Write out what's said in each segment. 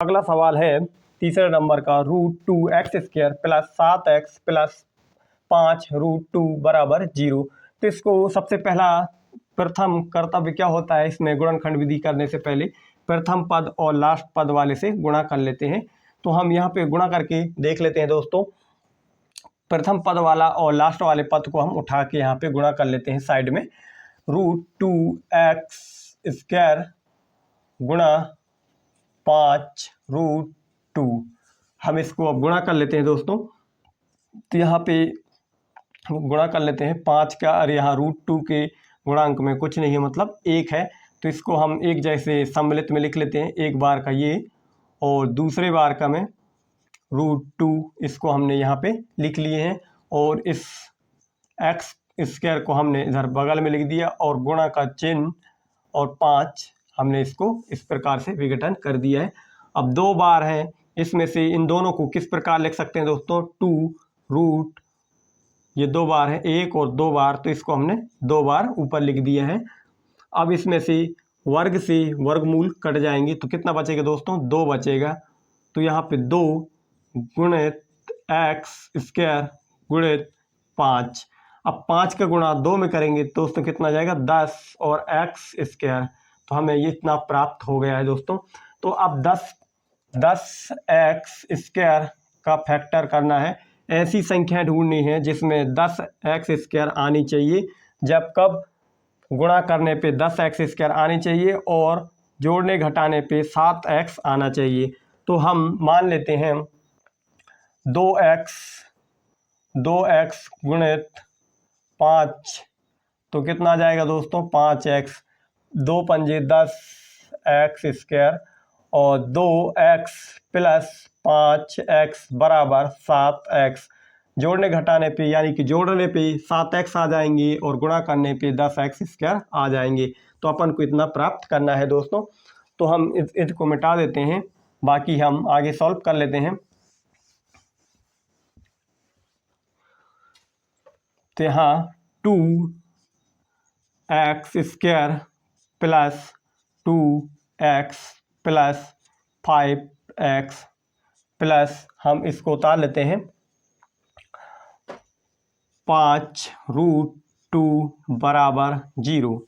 अगला सवाल है तीसरे नंबर का, √2x² प्लस 7x प्लस 5 √2 बराबर 0। तो इसको सबसे पहला प्रथम कर्तव्य क्या होता है, इसमें गुणनखंड विधि करने से पहले प्रथम पद और लास्ट पद वाले से गुणा कर लेते हैं। तो हम यहाँ पे गुणा करके देख लेते हैं दोस्तों। प्रथम पद वाला और लास्ट वाले पद को हम उठा के यहाँ पे गुणा कर लेते हैं साइड में। √2x² गुणा 5 √2, हम इसको अब गुणा कर लेते हैं दोस्तों। तो यहाँ पे गुणा कर लेते हैं 5 का, और यहाँ √2 के गुणांक में कुछ नहीं है, मतलब 1 है। तो इसको हम एक जैसे सम्मिलित में लिख लेते हैं, एक बार का ये और दूसरे बार का में √2, इसको हमने यहाँ पे लिख लिए हैं। और इस x² को हमने इधर बगल में लिख दिया और गुणा का चिन्ह और 5 हमने इसको इस प्रकार से विघटन कर दिया है। अब 2 बार हैं, इसमें से इन दोनों को किस प्रकार लिख सकते हैं दोस्तों, 2 ये 2 बार है, 1 और 2 बार, तो इसको हमने 2 बार ऊपर लिख दिया है। अब इसमें से वर्ग से वर्गमूल कट जाएंगे तो कितना बचेगा दोस्तों, 2 बचेगा। तो यहाँ पे 2 गुणित x² गुणित 5। अब 5 का गुणा 2 में करेंगे दोस्तों कितना जाएगा, 10 और x², तो हमें ये इतना प्राप्त हो गया है दोस्तों। तो अब 10x² का फैक्टर करना है, ऐसी संख्या ढूंढनी है जिसमें 10x² आनी चाहिए। जब कब गुणा करने पे 10x² आनी चाहिए और जोड़ने घटाने पे 7x आना चाहिए। तो हम मान लेते हैं 2x गुणित 5, तो कितना आ जाएगा दोस्तों, 5x, 2 पंजे 10x² और 2x प्लस 5x बराबर 7x। जोड़ने घटाने पे यानी कि जोड़ने पे 7x आ जाएंगे और गुणा करने पे 10x² आ जाएंगे। तो अपन को इतना प्राप्त करना है दोस्तों। तो हम इसको मिटा देते हैं, बाकी हम आगे सॉल्व कर लेते हैं। तो यहाँ 2x² plus 2x plus 5x plus, हम इसको उतार लेते हैं, 5 √2 बराबर 0।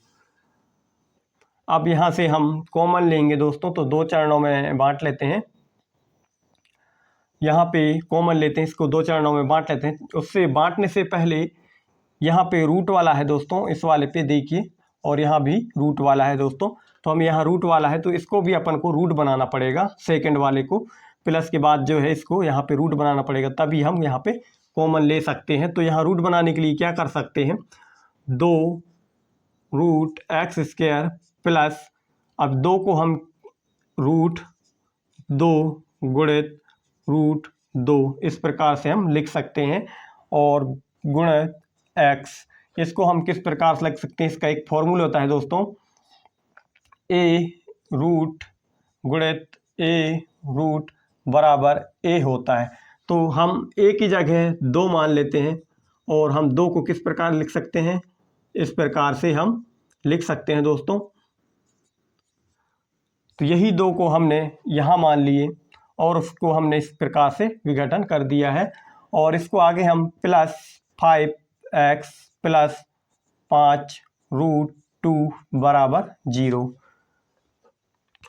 अब यहाँ से हम कॉमन लेंगे दोस्तों, तो 2 चरणों में बांट लेते हैं। यहाँ पे कॉमन लेते हैं, इसको 2 चरणों में बांट लेते हैं। उससे बांटने से पहले यहाँ पे रूट वाला है दोस्तों, इस वाले पे देखिए, और यहाँ भी रूट वाला है दोस्तों। तो हम यहाँ रूट वाला है तो इसको भी अपन को रूट बनाना पड़ेगा, सेकंड वाले को प्लस के बाद जो है इसको यहाँ पे रूट बनाना पड़ेगा, तभी हम यहाँ पे कॉमन ले सकते हैं। तो यहाँ रूट बनाने के लिए क्या कर सकते हैं, 2 √x² प्लस, अब 2 को हम √2 गुणित √2 इस प्रकार से हम लिख सकते हैं, और गुणित x, इसको हम किस प्रकार से लिख सकते हैं, इसका एक फॉर्मूला होता है दोस्तों, a रूट गुणित a रूट बराबर a होता है। तो हम a की जगह 2 मान लेते हैं, और हम 2 को किस प्रकार लिख सकते हैं, इस प्रकार से हम लिख सकते हैं दोस्तों। तो यही 2 को हमने यहाँ मान लिए और उसको हमने इस प्रकार से विघटन कर दिया है, और इसको आगे हम प्लस 5x प्लस 5 √2 बराबर 0।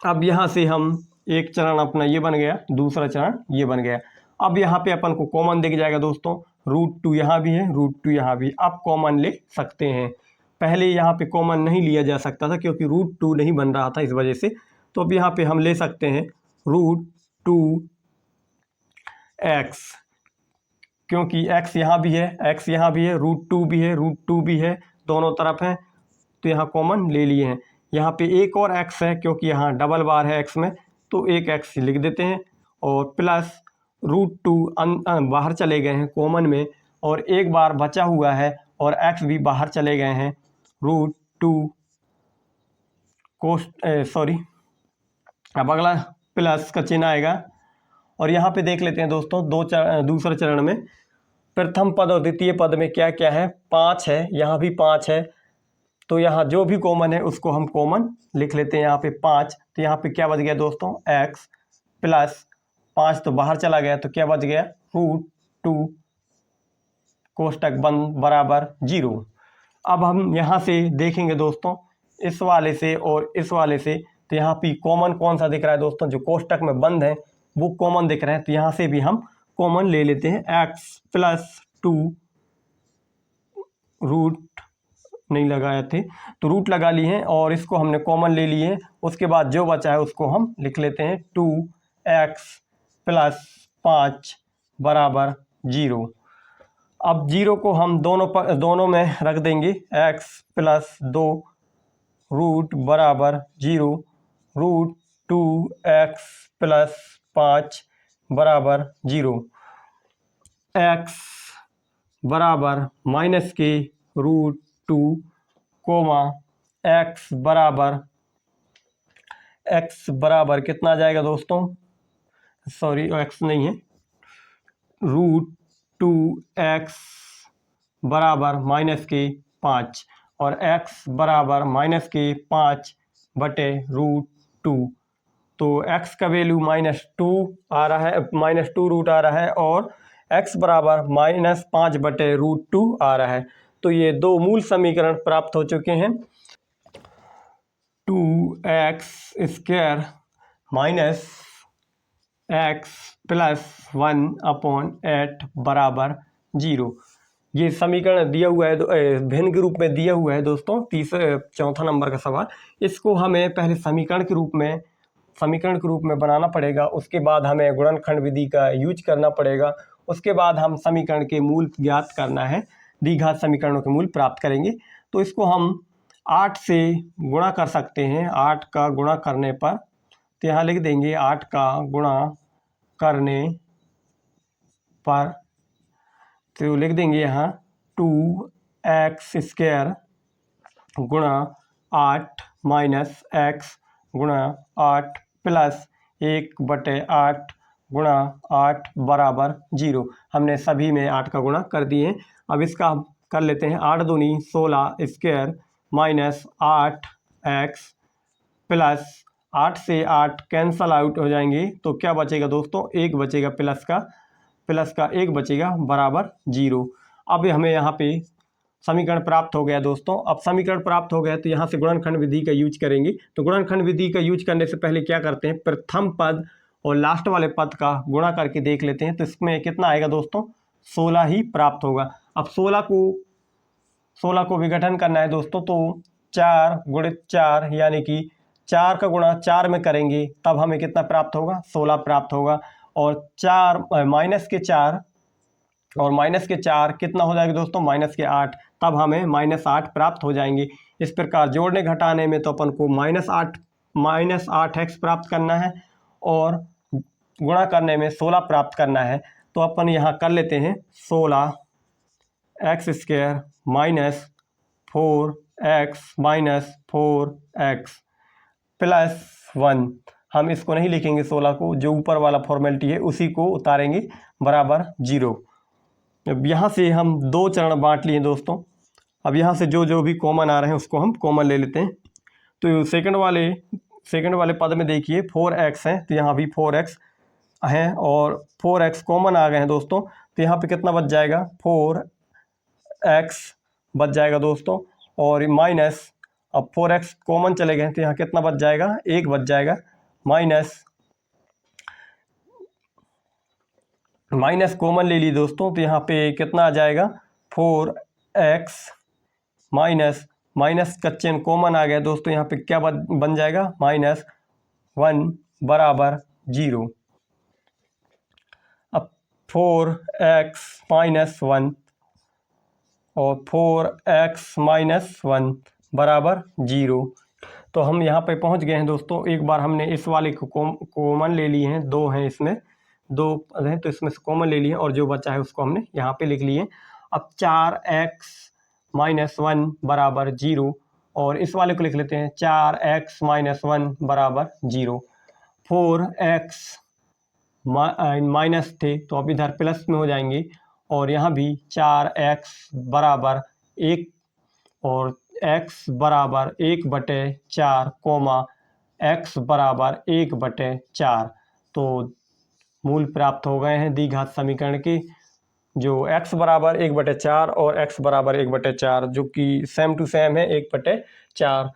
अब यहाँ से हम एक चरण अपना ये बन गया, दूसरा चरण ये बन गया। अब यहाँ पे अपन को कॉमन दिख जाएगा दोस्तों, √2 यहाँ भी है, √2 यहाँ भी, अब कॉमन ले सकते हैं। पहले यहाँ पे कॉमन नहीं लिया जा सकता था क्योंकि √2 नहीं बन रहा था, इस वजह से। तो अब यहाँ पे हम ले सकते हैं √2x, क्योंकि x यहाँ भी है, x यहाँ भी है, √2 भी है, √2 भी है, दोनों तरफ हैं, तो यहाँ कॉमन ले लिए हैं। यहाँ पे एक और x है क्योंकि यहाँ डबल बार है x में, तो एक x लिख देते हैं, और प्लस √2 बाहर चले गए हैं कॉमन में, और एक बार बचा हुआ है और x भी बाहर चले गए हैं, √2 को सॉरी, अब अगला प्लस का चिन्ह आएगा। और यहाँ पे देख लेते हैं दोस्तों, दूसरे चरण में प्रथम पद और द्वितीय पद में क्या क्या है, 5 है, यहाँ भी 5 है, तो यहाँ जो भी कॉमन है उसको हम कॉमन लिख लेते हैं। यहाँ पे 5, तो यहाँ पे क्या बच गया दोस्तों, x प्लस 5 तो बाहर चला गया तो क्या बच गया √2 कोष्टक बंद बराबर 0। अब हम यहाँ से देखेंगे दोस्तों इस वाले से और इस वाले से, तो यहाँ पे कॉमन कौन सा दिख रहा है दोस्तों, जो कोष्टक में बंद है वो कॉमन दिख रहे हैं, तो यहाँ से भी हम कॉमन ले लेते हैं। x प्लस 2 रूट नहीं लगाए थे तो रूट लगा लिए हैं और इसको हमने कॉमन ले लिए हैं। उसके बाद जो बचा है उसको हम लिख लेते हैं 2x प्लस 5 बराबर 0। अब 0 को हम दोनों में रख देंगे, x प्लस 2 रूट बराबर 0 √2x प्लस 5 बराबर 0। x बराबर माइनस के √2 कोमा x बराबर कितना आ जाएगा दोस्तों, सॉरी x नहीं है, √2x बराबर माइनस के 5 और x बराबर माइनस के 5 बटे √2। तो x का वैल्यू -2 आ रहा है, -2 रूट आ रहा है और x बराबर -5 बटे √2 आ रहा है। तो ये दो मूल समीकरण प्राप्त हो चुके हैं। 2x square minus x plus 1/8 बराबर 0। ये समीकरण दिया हुआ है, भिन्न के रूप में दिया हुआ है दोस्तों, चौथा नंबर का सवाल। इसको हमें पहले समीकरण के रूप में बनाना पड़ेगा, उसके बाद हमें गुणनखंड विधि का यूज करना पड़ेगा, उसके बाद हम समीकरण के मूल ज्ञात करना है, द्विघात समीकरणों के मूल प्राप्त करेंगे। तो इसको हम 8 से गुणा कर सकते हैं। 8 का गुणा करने पर तो यहाँ लिख देंगे 8 का गुणा करने पर तो लिख देंगे यहाँ 2x स्क्वायर गुणा 8 माइनस x गुणा 8 प्लस 1/8 गुणा 8 बराबर 0। हमने सभी में 8 का गुणा कर दिए हैं। अब इसका कर लेते हैं 8 दूनी 16 स्क्वायर माइनस 8x प्लस 8 से 8 कैंसल आउट हो जाएंगे तो क्या बचेगा दोस्तों, 1 बचेगा, प्लस का 1 बचेगा बराबर 0। अब हमें यहाँ पे समीकरण प्राप्त हो गया दोस्तों। अब समीकरण प्राप्त हो गया तो यहाँ से गुणनखंड विधि का यूज करेंगे। तो गुणनखंड विधि का यूज करने से पहले क्या करते हैं, प्रथम पद और लास्ट वाले पद का गुणा करके देख लेते हैं। तो इसमें कितना आएगा दोस्तों, 16 ही प्राप्त होगा। अब 16 को विघटन करना है दोस्तों, तो 4 गुणित 4 यानी कि 4 का गुणा 4 में करेंगे तब हमें कितना प्राप्त होगा, 16 प्राप्त होगा। और 4 माइनस के 4 और माइनस के 4 कितना हो जाएगा दोस्तों, -8, तब हमें -8 प्राप्त हो जाएंगे। इस प्रकार जोड़ने घटाने में तो अपन को -8x प्राप्त करना है और गुणा करने में 16 प्राप्त करना है। तो अपन यहाँ कर लेते हैं 16x square minus 4x minus 4x plus 1। हम इसको नहीं लिखेंगे 16 को, जो ऊपर वाला फॉर्मेलिटी है उसी को उतारेंगे बराबर 0। अब यहाँ से हम 2 चरण बांट लिए दोस्तों। अब यहाँ से जो भी कॉमन आ रहे हैं उसको हम कॉमन ले लेते हैं। तो सेकंड वाले पद में देखिए 4x है, तो यहाँ भी 4x है और 4x कॉमन आ गए हैं दोस्तों। तो यहाँ पे कितना बच जाएगा, 4x बच जाएगा दोस्तों और माइनस, अब 4x कॉमन चले गए तो यहाँ कितना बच जाएगा, 1 बच जाएगा। माइनस कॉमन ले ली दोस्तों, तो यहाँ पे कितना आ जाएगा, 4x माइनस का चिन्ह कॉमन आ गया दोस्तों, यहाँ पे क्या बन जाएगा, -1 बराबर 0। अब 4x माइनस 1 और 4x माइनस 1 बराबर 0। तो हम यहाँ पे पहुँच गए हैं दोस्तों। एक बार हमने इस वाले को कॉमन ले लिए हैं, 2 हैं इसमें, 2 हैं तो इसमें से कॉमन ले लिए और जो बचा है उसको हमने यहाँ पे लिख लिए। अब 4x माइनस 1 बराबर 0 और इस वाले को लिख लेते हैं 4x माइनस 1 बराबर 0। 4x माइनस थे तो अब इधर प्लस में हो जाएंगे और यहाँ भी 4x बराबर 1 और x बराबर 1/4 कोमा x बराबर 1/4। तो मूल प्राप्त हो गए हैं द्विघात समीकरण के, जो x बराबर 1/4 और x बराबर 1/4, जो कि सेम टू सेम है 1/4।